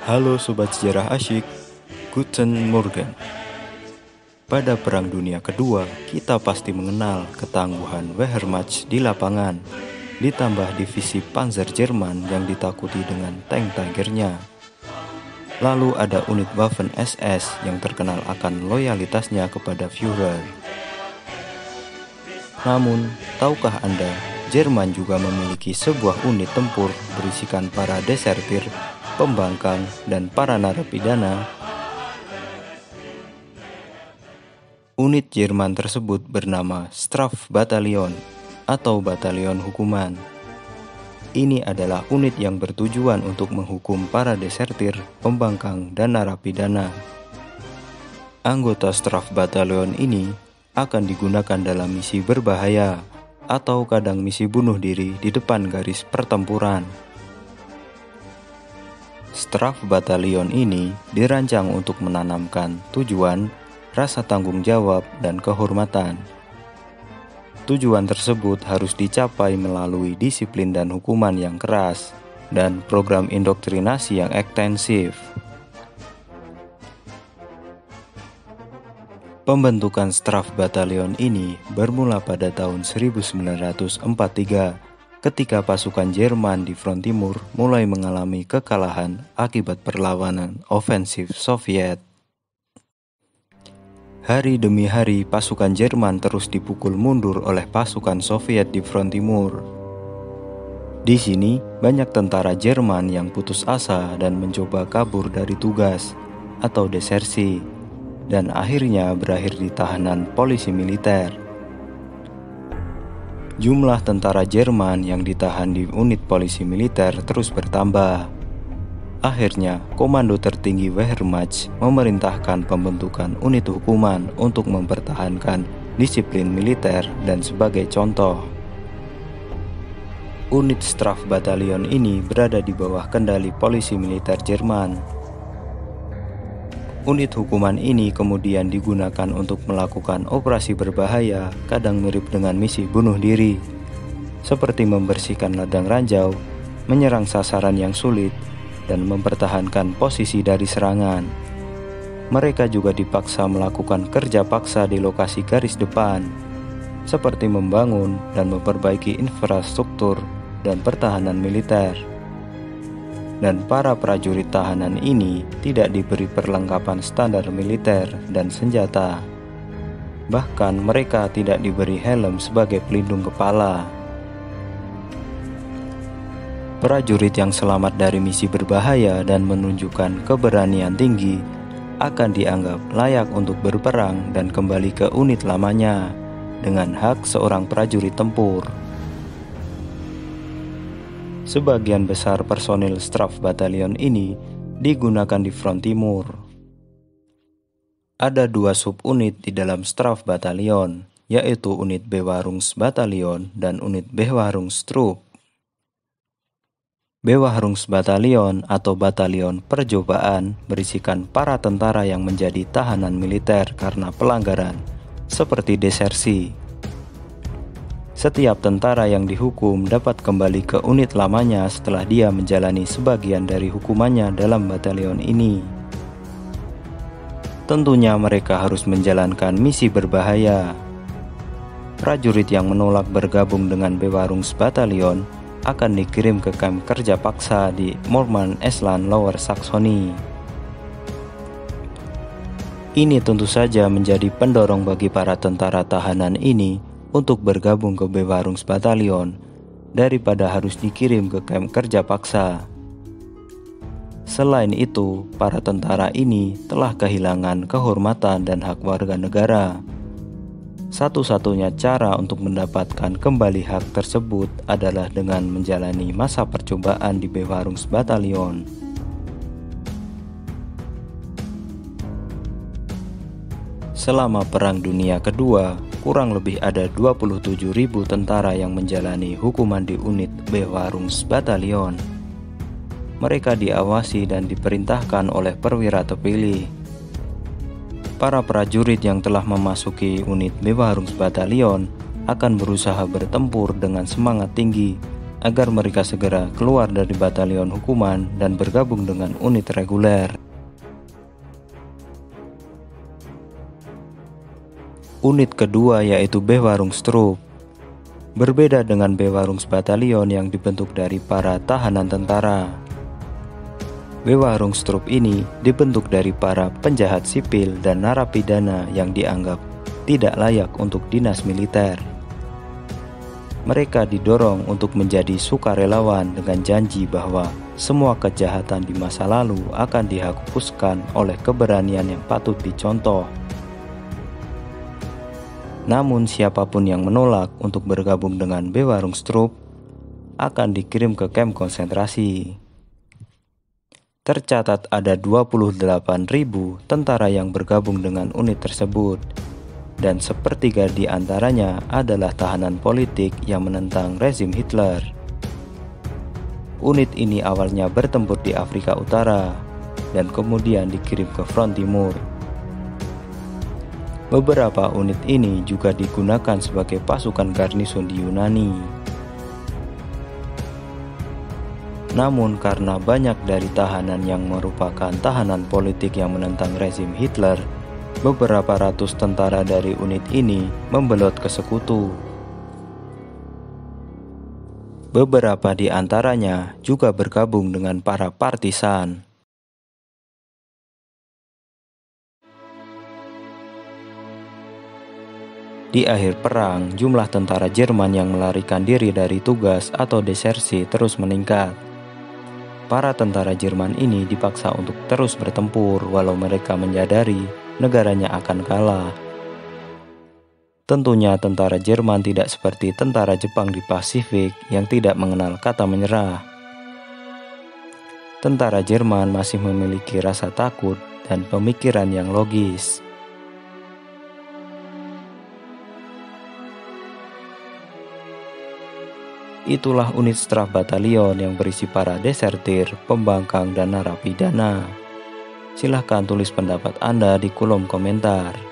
Halo Sobat Sejarah Asyik, Guten Morgen. Pada Perang Dunia Kedua, kita pasti mengenal ketangguhan Wehrmacht di lapangan, ditambah divisi Panzer Jerman yang ditakuti dengan tank Tigernya. Lalu ada unit Waffen SS yang terkenal akan loyalitasnya kepada Führer. Namun, tahukah Anda, Jerman juga memiliki sebuah unit tempur berisikan para desertir, pembangkang, dan para narapidana. Unit Jerman tersebut bernama Strafbataillon atau Batalion Hukuman. Ini adalah unit yang bertujuan untuk menghukum para desertir, pembangkang, dan narapidana. Anggota Strafbataillon ini akan digunakan dalam misi berbahaya atau kadang misi bunuh diri di depan garis pertempuran. Strafbataillon ini dirancang untuk menanamkan tujuan, rasa tanggung jawab, dan kehormatan. Tujuan tersebut harus dicapai melalui disiplin dan hukuman yang keras, dan program indoktrinasi yang ekstensif. Pembentukan Strafbataillon ini bermula pada tahun 1943, ketika pasukan Jerman di front timur mulai mengalami kekalahan akibat perlawanan ofensif Soviet. Hari demi hari, pasukan Jerman terus dipukul mundur oleh pasukan Soviet di front timur. Di sini, banyak tentara Jerman yang putus asa dan mencoba kabur dari tugas atau desersi, dan akhirnya berakhir di tahanan polisi militer. Jumlah tentara Jerman yang ditahan di unit polisi militer terus bertambah. Akhirnya, Komando Tertinggi Wehrmacht memerintahkan pembentukan unit hukuman untuk mempertahankan disiplin militer, dan sebagai contoh, unit Strafbataillon ini berada di bawah kendali polisi militer Jerman. Unit hukuman ini kemudian digunakan untuk melakukan operasi berbahaya, kadang mirip dengan misi bunuh diri, seperti membersihkan ladang ranjau, menyerang sasaran yang sulit, dan mempertahankan posisi dari serangan. Mereka juga dipaksa melakukan kerja paksa di lokasi garis depan, seperti membangun dan memperbaiki infrastruktur dan pertahanan militer. Dan para prajurit tahanan ini tidak diberi perlengkapan standar militer dan senjata. Bahkan mereka tidak diberi helm sebagai pelindung kepala. Prajurit yang selamat dari misi berbahaya dan menunjukkan keberanian tinggi akan dianggap layak untuk berperang dan kembali ke unit lamanya dengan hak seorang prajurit tempur. Sebagian besar personil Strafbataillon ini digunakan di front timur. Ada dua subunit di dalam Strafbataillon, yaitu unit Bewahrungsbataillon dan unit Bewahrungstrupp. Bewahrungsbataillon atau batalion percobaan berisikan para tentara yang menjadi tahanan militer karena pelanggaran, seperti desersi. Setiap tentara yang dihukum dapat kembali ke unit lamanya setelah dia menjalani sebagian dari hukumannya dalam batalion ini. Tentunya mereka harus menjalankan misi berbahaya. Prajurit yang menolak bergabung dengan Bewahrungsbataillon akan dikirim ke kamp kerja paksa di Murman-Estland Lower Saxony. Ini tentu saja menjadi pendorong bagi para tentara tahanan ini untuk bergabung ke Bewahrungsbataillon daripada harus dikirim ke kamp kerja paksa. Selain itu, para tentara ini telah kehilangan kehormatan dan hak warga negara. Satu-satunya cara untuk mendapatkan kembali hak tersebut adalah dengan menjalani masa percobaan di Bewahrungsbataillon. Selama Perang Dunia Kedua, kurang lebih ada 27.000 tentara yang menjalani hukuman di unit Bewahrungsbataillon. Mereka diawasi dan diperintahkan oleh perwira terpilih. Para prajurit yang telah memasuki unit Bewahrungsbataillon akan berusaha bertempur dengan semangat tinggi agar mereka segera keluar dari batalion hukuman dan bergabung dengan unit reguler. Unit kedua yaitu Bewarungstroep. Berbeda dengan Bewarungsbatalion yang dibentuk dari para tahanan tentara. Bewarungstroep ini dibentuk dari para penjahat sipil dan narapidana yang dianggap tidak layak untuk dinas militer. Mereka didorong untuk menjadi sukarelawan dengan janji bahwa semua kejahatan di masa lalu akan dihapuskan oleh keberanian yang patut dicontoh. Namun siapapun yang menolak untuk bergabung dengan Bewarungstroep akan dikirim ke kamp konsentrasi. Tercatat ada 28.000 tentara yang bergabung dengan unit tersebut, dan sepertiga di antaranya adalah tahanan politik yang menentang rezim Hitler. Unit ini awalnya bertempur di Afrika Utara dan kemudian dikirim ke front timur. Beberapa unit ini juga digunakan sebagai pasukan garnison di Yunani. Namun karena banyak dari tahanan yang merupakan tahanan politik yang menentang rezim Hitler, beberapa ratus tentara dari unit ini membelot ke sekutu. Beberapa di antaranya juga bergabung dengan para partisan. Di akhir perang, jumlah tentara Jerman yang melarikan diri dari tugas atau desersi terus meningkat. Para tentara Jerman ini dipaksa untuk terus bertempur walau mereka menyadari negaranya akan kalah. Tentunya tentara Jerman tidak seperti tentara Jepang di Pasifik yang tidak mengenal kata menyerah. Tentara Jerman masih memiliki rasa takut dan pemikiran yang logis. Itulah unit Strafbatalion yang berisi para desertir, pembangkang, dan narapidana. Silahkan tulis pendapat Anda di kolom komentar.